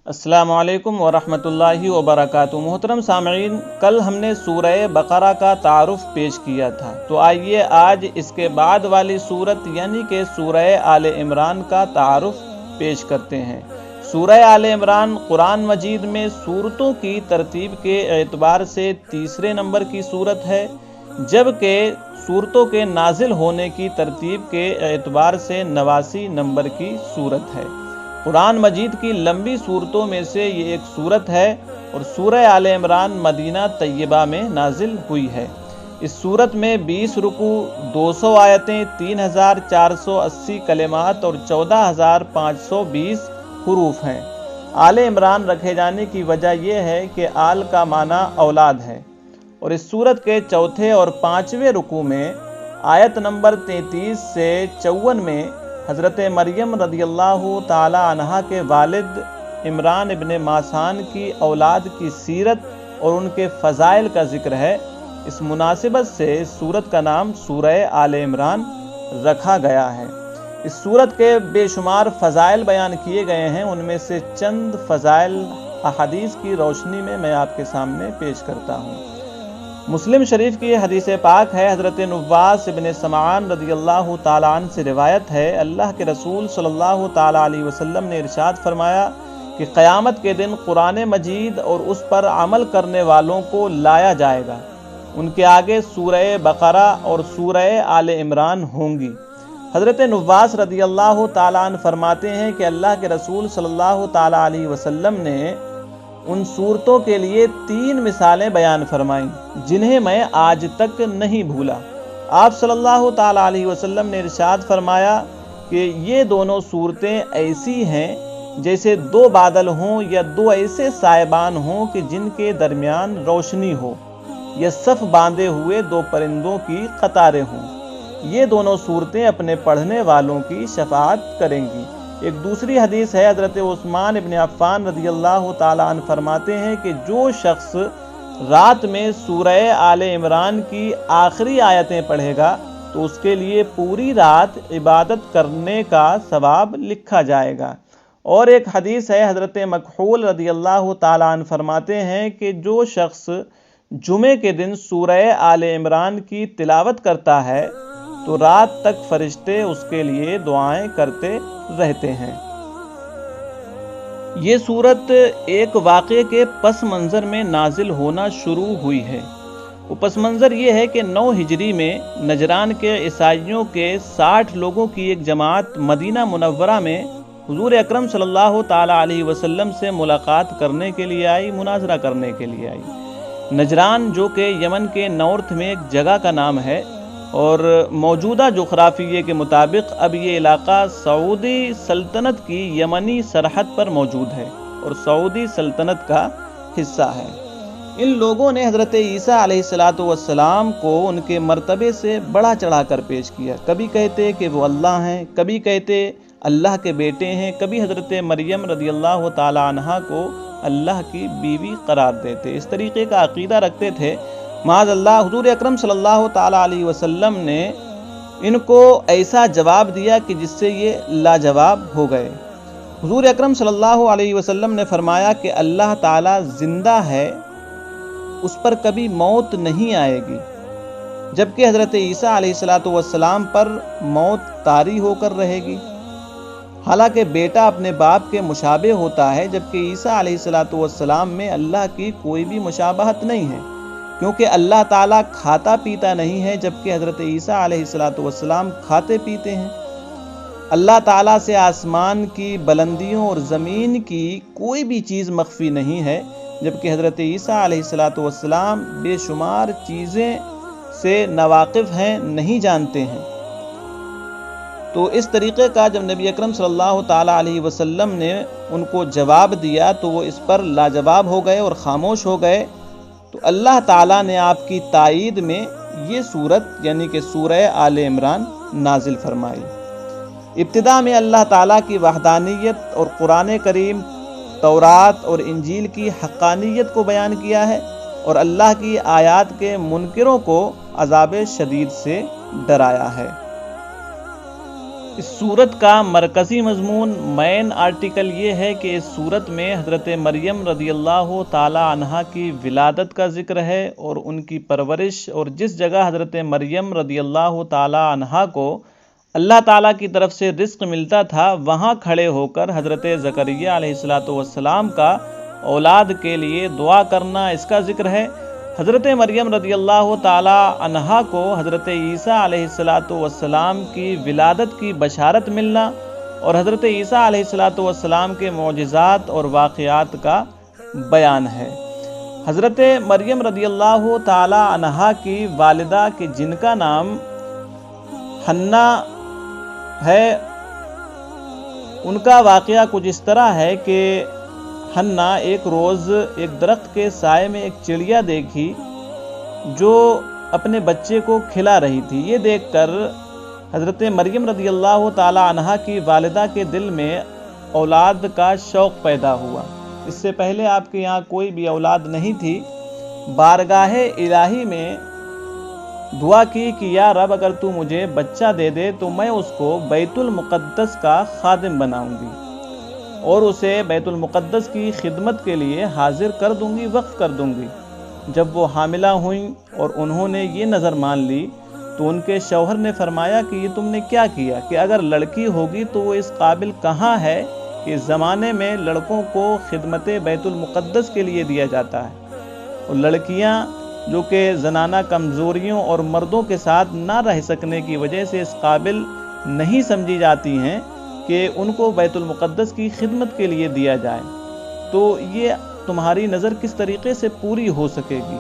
السلام علیکم ورحمۃ اللہ وبرکاتہ۔ محترم سامعین، کل ہم نے سورہ بقرہ کا تعارف پیش کیا تھا، تو آئیے آج اس کے بعد والی سورت یعنی کہ سورہ آل عمران کا تعارف پیش کرتے ہیں۔ سورہ آل عمران قرآن مجید میں سورتوں کی ترتیب کے اعتبار سے تیسرے نمبر کی سورت ہے، جبکہ سورتوں کے نازل ہونے کی ترتیب کے اعتبار سے 89 نمبر کی سورت ہے۔ قرآن مجید کی لمبی سورتوں میں سے یہ ایک سورت ہے اور سورہ آل عمران مدینہ طیبہ میں نازل ہوئی ہے۔ اس سورت میں 20 رکوع، 200 آیتیں، 3480 کلمات اور 14520 حروف ہیں۔ آل عمران رکھے جانے کی وجہ یہ ہے کہ آل کا معنی اولاد ہے، اور اس سورت کے چوتھے اور پانچویں رکوع میں آیت نمبر 33 سے 54 میں حضرت مریم رضی اللہ تعالی عنہا کے والد عمران ابن ماسان کی اولاد کی سیرت اور ان کے فضائل کا ذکر ہے۔ اس مناسبت سے اس سورت کا نام سورہ آل عمران رکھا گیا ہے۔ اس سورت کے بے شمار فضائل بیان کیے گئے ہیں، ان میں سے چند فضائل احادیث کی روشنی میں آپ کے سامنے پیش کرتا ہوں۔ مسلم شریف کی حدیث پاک ہے، حضرت نواس ابن سمعان رضی اللہ تعالیٰ عنہ سے روایت ہے، اللہ کے رسول صلی اللہ تعالیٰ علیہ وسلم نے ارشاد فرمایا کہ قیامت کے دن قرآن مجید اور اس پر عمل کرنے والوں کو لایا جائے گا، ان کے آگے سورہ بقرہ اور سورہ آل عمران ہوں گی۔ حضرت نواس رضی اللہ تعالیٰ عنہ فرماتے ہیں کہ اللہ کے رسول صلی اللہ تعالیٰ علیہ وسلم نے ان صورتوں کے لیے 3 مثالیں بیان فرمائیں جنہیں میں آج تک نہیں بھولا۔ آپ صلی اللہ تعالیٰ علیہ وسلم نے ارشاد فرمایا کہ یہ دونوں صورتیں ایسی ہیں جیسے 2 بادل ہوں یا 2 ایسے سائبان ہوں کہ جن کے درمیان روشنی ہو، یا صف باندھے ہوئے 2 پرندوں کی قطاریں ہوں۔ یہ دونوں صورتیں اپنے پڑھنے والوں کی شفاعت کریں گی۔ ایک دوسری حدیث ہے، حضرت عثمان ابن عفان رضی اللہ تعالیٰ عنہ فرماتے ہیں کہ جو شخص رات میں سورہ آل عمران کی آخری آیتیں پڑھے گا تو اس کے لیے پوری رات عبادت کرنے کا ثواب لکھا جائے گا۔ اور ایک حدیث ہے، حضرت مکحول رضی اللہ تعالیٰ عنہ فرماتے ہیں کہ جو شخص جمعے کے دن سورہ آل عمران کی تلاوت کرتا ہے تو رات تک فرشتے اس کے لیے دعائیں کرتے رہتے ہیں۔ یہ سورت ایک واقعے کے پس منظر میں نازل ہونا شروع ہوئی ہے۔ وہ پس منظر یہ ہے کہ 9 ہجری میں نجران کے عیسائیوں کے 60 لوگوں کی ایک جماعت مدینہ منورہ میں حضور اکرم صلی اللہ تعالیٰ علیہ وسلم سے ملاقات کرنے کے لیے آئی، مناظرہ کرنے کے لیے آئی۔ نجران جو کہ یمن کے نارتھ میں ایک جگہ کا نام ہے، اور موجودہ جغرافیے کے مطابق اب یہ علاقہ سعودی سلطنت کی یمنی سرحد پر موجود ہے اور سعودی سلطنت کا حصہ ہے۔ ان لوگوں نے حضرت عیسیٰ علیہ السلام کو ان کے مرتبے سے بڑا چڑھا کر پیش کیا۔ کبھی کہتے کہ وہ اللہ ہیں، کبھی کہتے اللہ کے بیٹے ہیں، کبھی حضرت مریم رضی اللہ تعالیٰ عنہا کو اللہ کی بیوی قرار دیتے۔ اس طریقے کا عقیدہ رکھتے تھے۔ معاذ اللہ، حضور اکرم صلی اللہ تعالیٰ علیہ وسلم نے ان کو ایسا جواب دیا کہ جس سے یہ لاجواب ہو گئے۔ حضور اکرم صلی اللہ علیہ وسلم نے فرمایا کہ اللہ تعالیٰ زندہ ہے، اس پر کبھی موت نہیں آئے گی، جبکہ حضرت عیسیٰ علیہ السلام پر موت طاری ہو کر رہے گی۔ حالانکہ بیٹا اپنے باپ کے مشابہ ہوتا ہے، جبکہ عیسیٰ علیہ السلام میں اللہ کی کوئی بھی مشابہت نہیں ہے، کیونکہ اللہ تعالیٰ کھاتا پیتا نہیں ہے، جبکہ حضرت عیسیٰ علیہ السلام کھاتے پیتے ہیں۔ اللہ تعالیٰ سے آسمان کی بلندیوں اور زمین کی کوئی بھی چیز مخفی نہیں ہے، جبکہ حضرت عیسیٰ علیہ السلام بے شمار چیزیں سے ناواقف ہیں، نہیں جانتے ہیں۔ تو اس طریقے کا جب نبی اکرم صلی اللہ تعالیٰ علیہ وسلم نے ان کو جواب دیا تو وہ اس پر لاجواب ہو گئے اور خاموش ہو گئے۔ تو اللہ تعالیٰ نے آپ کی تائید میں یہ سورت یعنی کہ سورہ آل عمران نازل فرمائی۔ ابتدا میں اللہ تعالیٰ کی وحدانیت اور قرآن کریم تورات اور انجیل کی حقانیت کو بیان کیا ہے، اور اللہ کی آیات کے منکروں کو عذاب شدید سے ڈرایا ہے۔ اس صورت کا مرکزی مضمون مین آرٹیکل یہ ہے کہ اس صورت میں حضرت مریم رضی اللہ تعالی عنہا کی ولادت کا ذکر ہے اور ان کی پرورش، اور جس جگہ حضرت مریم رضی اللہ تعالی عنہا کو اللہ تعالیٰ کی طرف سے رزق ملتا تھا، وہاں کھڑے ہو کر حضرت زکریا علیہ السلام کا اولاد کے لیے دعا کرنا، اس کا ذکر ہے۔ حضرت مریم رضی اللہ تعالی عنہا کو حضرت عیسیٰ علیہ السلام کی ولادت کی بشارت ملنا اور حضرت عیسیٰ علیہ السلام کے معجزات اور واقعات کا بیان ہے۔ حضرت مریم رضی اللہ تعالی عنہا کی والدہ کہ جن کا نام حنا ہے، ان کا واقعہ کچھ اس طرح ہے کہ حنا ایک روز ایک درخت کے سائے میں ایک چڑیا دیکھی جو اپنے بچے کو کھلا رہی تھی۔ یہ دیکھ کر حضرت مریم رضی اللہ تعالی عنہا کی والدہ کے دل میں اولاد کا شوق پیدا ہوا۔ اس سے پہلے آپ کے یہاں کوئی بھی اولاد نہیں تھی۔ بارگاہ الہی میں دعا کی کہ یا رب، اگر تو مجھے بچہ دے دے تو میں اس کو بیت المقدس کا خادم بناؤں گی اور اسے بیت المقدس کی خدمت کے لیے حاضر کر دوں گی، وقف کر دوں گی۔ جب وہ حاملہ ہوئیں اور انہوں نے یہ نظر مان لی تو ان کے شوہر نے فرمایا کہ یہ تم نے کیا کیا، کہ اگر لڑکی ہوگی تو وہ اس قابل کہاں ہے کہ زمانے میں لڑکوں کو خدمت بیت المقدس کے لیے دیا جاتا ہے، اور لڑکیاں جو کہ زنانہ کمزوریوں اور مردوں کے ساتھ نہ رہ سکنے کی وجہ سے اس قابل نہیں سمجھی جاتی ہیں کہ ان کو بیت المقدس کی خدمت کے لیے دیا جائے، تو یہ تمہاری نظر کس طریقے سے پوری ہو سکے گی؟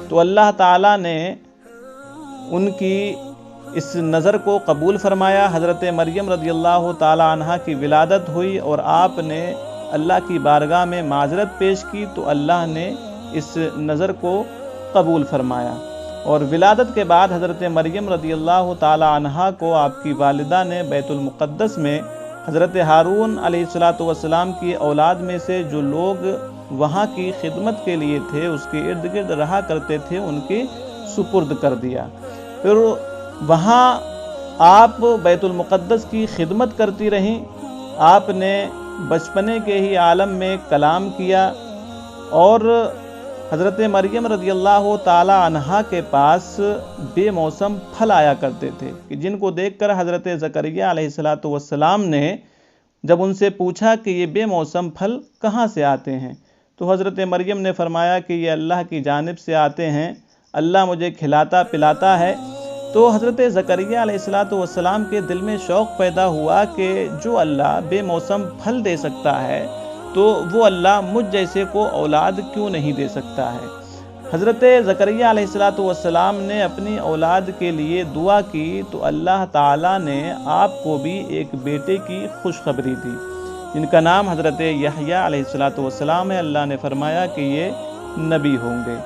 تو اللہ تعالیٰ نے ان کی اس نظر کو قبول فرمایا۔ حضرت مریم رضی اللہ تعالی عنہا کی ولادت ہوئی اور آپ نے اللہ کی بارگاہ میں معذرت پیش کی تو اللہ نے اس نظر کو قبول فرمایا، اور ولادت کے بعد حضرت مریم رضی اللہ تعالی عنہا کو آپ کی والدہ نے بیت المقدس میں حضرت ہارون علیہ السلام کی اولاد میں سے جو لوگ وہاں کی خدمت کے لیے تھے، اس کے ارد گرد رہا کرتے تھے، ان کے سپرد کر دیا۔ پھر وہاں آپ بیت المقدس کی خدمت کرتی رہیں۔ آپ نے بچپنے کے ہی عالم میں کلام کیا، اور حضرت مریم رضی اللہ تعالی عنہا کے پاس بے موسم پھل آیا کرتے تھے کہ جن کو دیکھ کر حضرت زکریا علیہ السلام نے جب ان سے پوچھا کہ یہ بے موسم پھل کہاں سے آتے ہیں، تو حضرت مریم نے فرمایا کہ یہ اللہ کی جانب سے آتے ہیں، اللہ مجھے کھلاتا پلاتا ہے۔ تو حضرت زکریا علیہ السلام کے دل میں شوق پیدا ہوا کہ جو اللہ بے موسم پھل دے سکتا ہے تو وہ اللہ مجھ جیسے کو اولاد کیوں نہیں دے سکتا ہے۔ حضرت زکریا علیہ السلام نے اپنی اولاد کے لیے دعا کی تو اللہ تعالیٰ نے آپ کو بھی ایک بیٹے کی خوشخبری دی جن کا نام حضرت یحییٰ علیہ السلام ہے۔ اللہ نے فرمایا کہ یہ نبی ہوں گے۔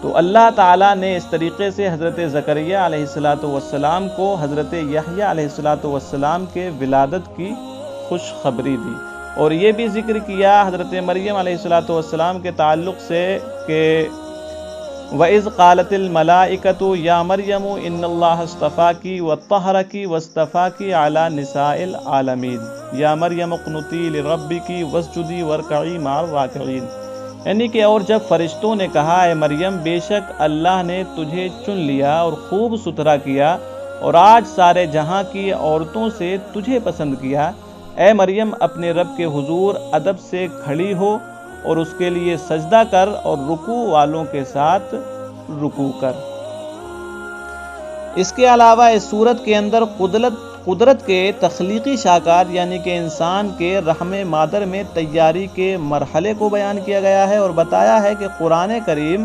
تو اللہ تعالیٰ نے اس طریقے سے حضرت زکریا علیہ السلام کو حضرت یحییٰ علیہ السلام کے ولادت کی خوشخبری دی، اور یہ بھی ذکر کیا حضرت مریم علیہ السلام کے تعلق سے کہ وَإِذْ قَالَتِ الْمَلَائِكَةُ يَا مَرْيَمُ إِنَّ اللَّهَ اصْطَفَاكِ وَطَّهَّرَكِ وَاصْطَفَاكِ عَلَى نِسَاءِ الْعَالَمِينَ يَا مَرْيَمُ اقْنُتِي لِرَبِّكِ وَاسْجُدِي وَارْكَعِي مَعَ الرَّاكِعِينَ، یعنی کہ اور جب فرشتوں نے کہا اے مریم بے شک اللہ نے تجھے چن لیا اور خوب ستھرا کیا اور آج سارے جہاں کی عورتوں سے تجھے پسند کیا، اے مریم اپنے رب کے حضور ادب سے کھڑی ہو اور اس کے لیے سجدہ کر اور رکوع والوں کے ساتھ رکوع کر۔ اس کے علاوہ اس صورت کے اندر قدرت کے تخلیقی شاہکار یعنی کہ انسان کے رحم مادر میں تیاری کے مرحلے کو بیان کیا گیا ہے اور بتایا ہے کہ قرآن کریم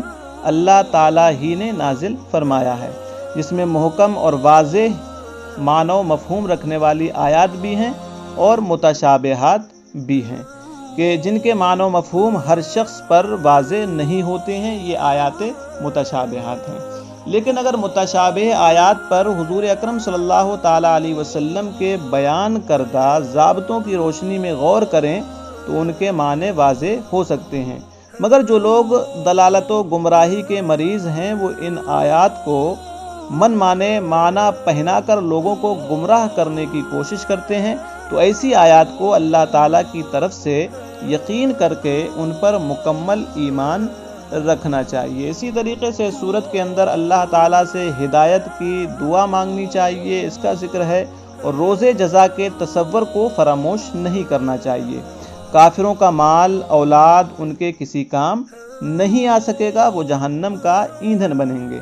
اللہ تعالیٰ ہی نے نازل فرمایا ہے، جس میں محکم اور واضح معنی و مفہوم رکھنے والی آیات بھی ہیں اور متشابہات بھی ہیں کہ جن کے معنی و مفہوم ہر شخص پر واضح نہیں ہوتے ہیں، یہ آیات متشابہات ہیں۔ لیکن اگر متشابہ آیات پر حضور اکرم صلی اللہ تعالیٰ علیہ وسلم کے بیان کردہ ضابطوں کی روشنی میں غور کریں تو ان کے معنی واضح ہو سکتے ہیں، مگر جو لوگ دلالت و گمراہی کے مریض ہیں وہ ان آیات کو من مانے معنی پہنا کر لوگوں کو گمراہ کرنے کی کوشش کرتے ہیں، تو ایسی آیات کو اللہ تعالیٰ کی طرف سے یقین کر کے ان پر مکمل ایمان رکھنا چاہیے۔ اسی طریقے سے سورت کے اندر اللہ تعالیٰ سے ہدایت کی دعا مانگنی چاہیے، اس کا ذکر ہے، اور روز جزا کے تصور کو فراموش نہیں کرنا چاہیے۔ کافروں کا مال اولاد ان کے کسی کام نہیں آ سکے گا، وہ جہنم کا ایندھن بنیں گے۔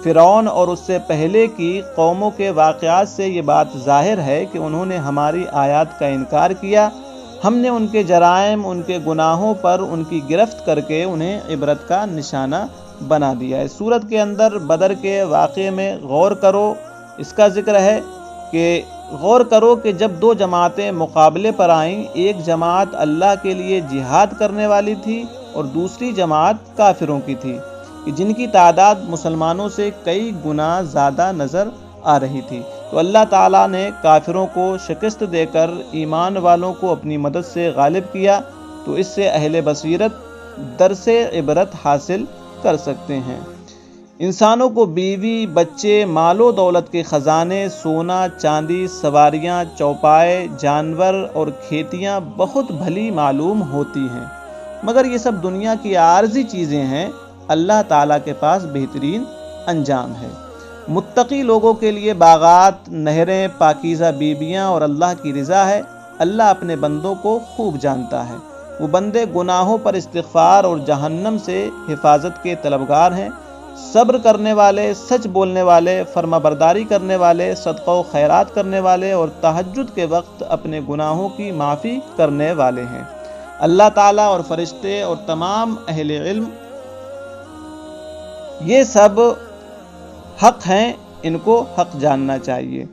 فرعون اور اس سے پہلے کی قوموں کے واقعات سے یہ بات ظاہر ہے کہ انہوں نے ہماری آیات کا انکار کیا۔ ہم نے ان کے جرائم، ان کے گناہوں پر ان کی گرفت کر کے انہیں عبرت کا نشانہ بنا دیا ہے۔ سورت کے اندر بدر کے واقعے میں غور کرو، اس کا ذکر ہے کہ غور کرو کہ جب دو جماعتیں مقابلے پر آئیں، ایک جماعت اللہ کے لیے جہاد کرنے والی تھی اور دوسری جماعت کافروں کی تھی، جن کی تعداد مسلمانوں سے کئی گنا زیادہ نظر آ رہی تھی۔ تو اللہ تعالیٰ نے کافروں کو شکست دے کر ایمان والوں کو اپنی مدد سے غالب کیا، تو اس سے اہل بصیرت درس عبرت حاصل کر سکتے ہیں۔ انسانوں کو بیوی، بچے، مال و دولت کے خزانے، سونا چاندی، سواریاں، چوپائے، جانور اور کھیتیاں بہت بھلی معلوم ہوتی ہیں، مگر یہ سب دنیا کی عارضی چیزیں ہیں، اللہ تعالیٰ کے پاس بہترین انجام ہے۔ متقی لوگوں کے لیے باغات، نہریں، پاکیزہ بیویاں اور اللہ کی رضا ہے۔ اللہ اپنے بندوں کو خوب جانتا ہے، وہ بندے گناہوں پر استغفار اور جہنم سے حفاظت کے طلبگار ہیں۔ صبر کرنے والے، سچ بولنے والے، فرما برداری کرنے والے، صدقہ و خیرات کرنے والے اور تہجد کے وقت اپنے گناہوں کی معافی کرنے والے ہیں۔ اللہ تعالیٰ اور فرشتے اور تمام اہل علم یہ سب حق ہیں، ان کو حق جاننا چاہیے۔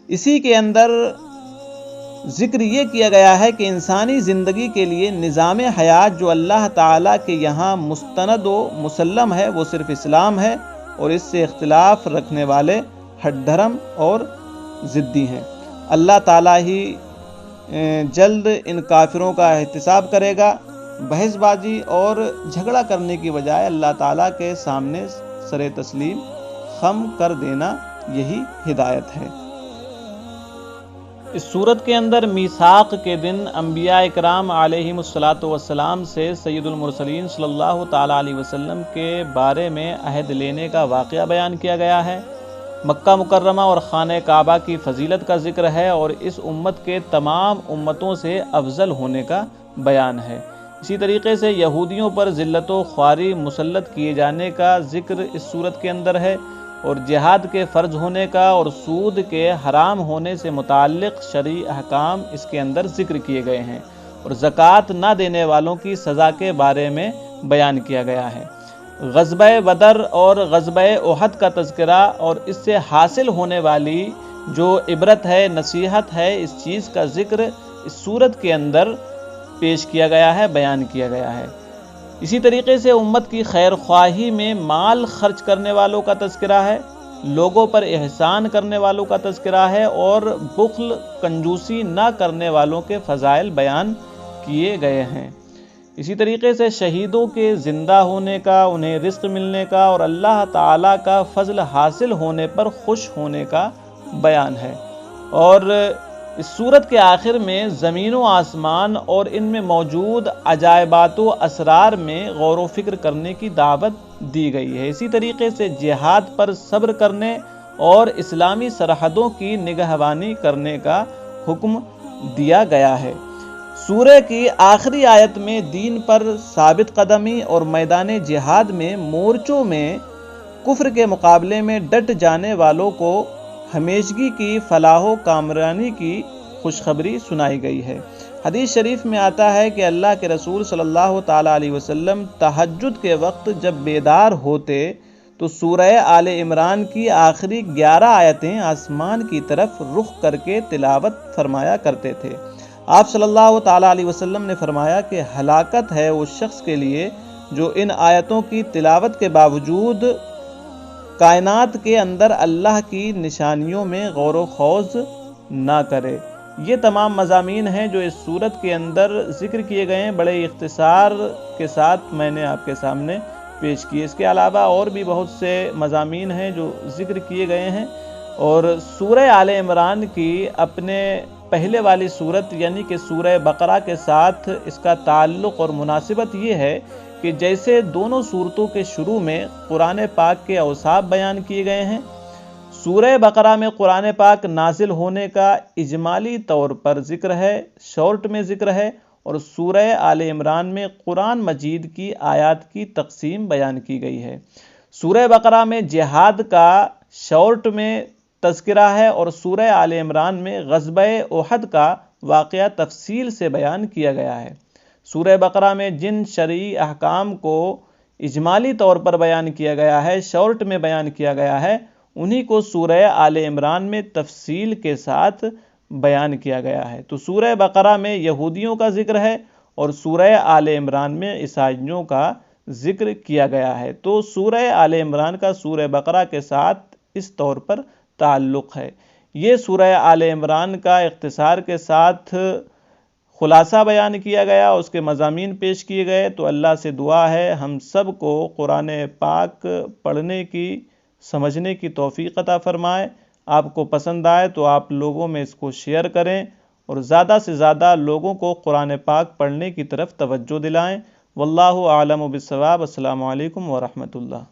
اسی کے اندر ذکر یہ کیا گیا ہے کہ انسانی زندگی کے لیے نظام حیات جو اللہ تعالیٰ کے یہاں مستند و مسلم ہے، وہ صرف اسلام ہے، اور اس سے اختلاف رکھنے والے ہٹ دھرم اور ضدی ہیں۔ اللہ تعالیٰ ہی جلد ان کافروں کا احتساب کرے گا۔ بحث بازی اور جھگڑا کرنے کی بجائے اللہ تعالیٰ کے سامنے سر تسلیم خم کر دینا، یہی ہدایت ہے۔ اس سورت کے اندر میثاق کے دن انبیاء اکرام علیہم الصلاۃ والسلام سے سید المرسلین صلی اللہ تعالیٰ علیہ وسلم کے بارے میں عہد لینے کا واقعہ بیان کیا گیا ہے۔ مکہ مکرمہ اور خانہ کعبہ کی فضیلت کا ذکر ہے اور اس امت کے تمام امتوں سے افضل ہونے کا بیان ہے۔ اسی طریقے سے یہودیوں پر ذلت و خواری مسلط کیے جانے کا ذکر اس سورت کے اندر ہے، اور جہاد کے فرض ہونے کا اور سود کے حرام ہونے سے متعلق شرعی احکام اس کے اندر ذکر کیے گئے ہیں، اور زکوٰۃ نہ دینے والوں کی سزا کے بارے میں بیان کیا گیا ہے۔ غزوہ بدر اور غزوہ احد کا تذکرہ اور اس سے حاصل ہونے والی جو عبرت ہے، نصیحت ہے، اس چیز کا ذکر اس سورت کے اندر پیش کیا گیا ہے، بیان کیا گیا ہے۔ اسی طریقے سے امت کی خیر خواہی میں مال خرچ کرنے والوں کا تذکرہ ہے، لوگوں پر احسان کرنے والوں کا تذکرہ ہے، اور بخل کنجوسی نہ کرنے والوں کے فضائل بیان کیے گئے ہیں۔ اسی طریقے سے شہیدوں کے زندہ ہونے کا، انہیں رزق ملنے کا اور اللہ تعالیٰ کا فضل حاصل ہونے پر خوش ہونے کا بیان ہے۔ اور اس سورت کے آخر میں زمین و آسمان اور ان میں موجود عجائبات و اسرار میں غور و فکر کرنے کی دعوت دی گئی ہے۔ اسی طریقے سے جہاد پر صبر کرنے اور اسلامی سرحدوں کی نگہبانی کرنے کا حکم دیا گیا ہے۔ سورہ کی آخری آیت میں دین پر ثابت قدمی اور میدان جہاد میں مورچوں میں کفر کے مقابلے میں ڈٹ جانے والوں کو ہمیشگی کی فلاح و کامرانی کی خوشخبری سنائی گئی ہے۔ حدیث شریف میں آتا ہے کہ اللہ کے رسول صلی اللہ تعالیٰ علیہ وسلم تہجد کے وقت جب بیدار ہوتے تو سورہ آل عمران کی آخری 11 آیتیں آسمان کی طرف رخ کر کے تلاوت فرمایا کرتے تھے۔ آپ صلی اللہ تعالیٰ علیہ وسلم نے فرمایا کہ ہلاکت ہے اس شخص کے لیے جو ان آیتوں کی تلاوت کے باوجود کائنات کے اندر اللہ کی نشانیوں میں غور و خوض نہ کرے۔ یہ تمام مضامین ہیں جو اس سورت کے اندر ذکر کیے گئے ہیں، بڑے اختصار کے ساتھ میں نے آپ کے سامنے پیش کیے۔ اس کے علاوہ اور بھی بہت سے مضامین ہیں جو ذکر کیے گئے ہیں، اور سورہ آل عمران کی اپنے پہلے والی صورت یعنی کہ سورہ بقرہ کے ساتھ اس کا تعلق اور مناسبت یہ ہے کہ جیسے دونوں صورتوں کے شروع میں قرآن پاک کے اوصاف بیان کیے گئے ہیں، سورہ بقرہ میں قرآن پاک نازل ہونے کا اجمالی طور پر ذکر ہے، شارٹ میں ذکر ہے، اور سورہ آل عمران میں قرآن مجید کی آیات کی تقسیم بیان کی گئی ہے۔ سورہ بقرہ میں جہاد کا شارٹ میں تذکرہ ہے، اور سورہ آل عمران میں غزوہ احد کا واقعہ تفصیل سے بیان کیا گیا ہے۔ سورہ بقرہ میں جن شرعی احکام کو اجمالی طور پر بیان کیا گیا ہے، شارٹ میں بیان کیا گیا ہے، انہی کو سورہ آل عمران میں تفصیل کے ساتھ بیان کیا گیا ہے۔ تو سورہ بقرہ میں یہودیوں کا ذکر ہے، اور سورہ آل عمران میں عیسائیوں کا ذکر کیا گیا ہے۔ تو سورہ آل عمران کا سورہ بقرہ کے ساتھ اس طور پر تعلق ہے۔ یہ سورہ آل عمران کا اختصار کے ساتھ خلاصہ بیان کیا گیا، اس کے مضامین پیش کیے گئے۔ تو اللہ سے دعا ہے ہم سب کو قرآن پاک پڑھنے کی، سمجھنے کی توفیق عطا فرمائے۔ آپ کو پسند آئے تو آپ لوگوں میں اس کو شیئر کریں، اور زیادہ سے زیادہ لوگوں کو قرآن پاک پڑھنے کی طرف توجہ دلائیں۔ واللہ اعلم بالصواب۔ السلام علیکم ورحمۃ اللہ۔